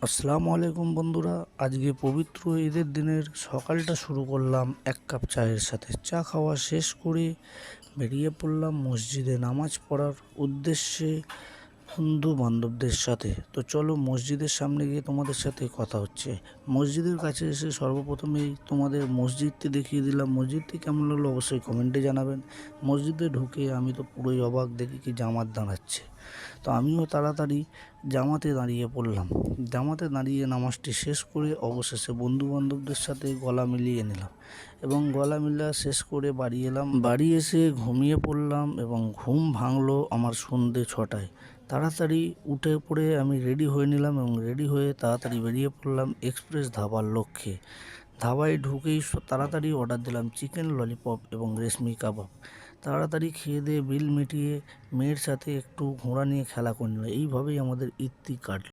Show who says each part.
Speaker 1: আসসালামু আলাইকুম বন্ধুরা। আজকে পবিত্র ঈদের দিনের সকালটা শুরু করলাম এক কাপ চায়ের সাথে। চা খাওয়া শেষ করে বেরিয়ে পড়লাম মসজিদে নামাজ পড়ার উদ্দেশ্যে বন্ধু বান্ধবদের সাথে। তো চলো মসজিদের সামনে গিয়ে তোমাদের সাথে কথা হচ্ছে। মসজিদের কাছে এসে সর্বপ্রথমেই তোমাদের মসজিদটি দেখিয়ে দিলাম। মসজিদটি কেমন লাগলো অবশ্যই কমেন্টে জানাবেন। মসজিদে ঢুকে আমি তো পুরোই অবাক, দেখি কি জামাত দাঁড়াচ্ছে। তো আমিও তাড়াতাড়ি জামাতে দাঁড়িয়ে পড়লাম। জামাতে দাঁড়িয়ে নামাজটি শেষ করে অবশেষে বন্ধু বান্ধবদের সাথে গলা মিলিয়ে নিলাম এবং গলা মিলা শেষ করে বাড়ি এলাম। বাড়ি এসে ঘুমিয়ে পড়লাম এবং ঘুম ভাঙলো আমার সন্ধ্যে 6টায়। তাড়াতাড়ি উঠে পড়ে আমি রেডি হয়ে নিলাম এবং রেডি হয়ে তাড়াতাড়ি বেরিয়ে পড়লাম এক্সপ্রেস ধাবার লক্ষ্যে। ধাবায় ঢুকেই তাড়াতাড়ি অর্ডার দিলাম চিকেন ললিপপ এবং রেশমি কাবাব। তাড়াতাড়ি খেয়ে দিয়ে বিল মিটিয়ে মেয়ের সাথে একটু ঘোড়া নিয়ে খেলা করে নিলাম। এইভাবেই আমাদের ঈদটি কাটল।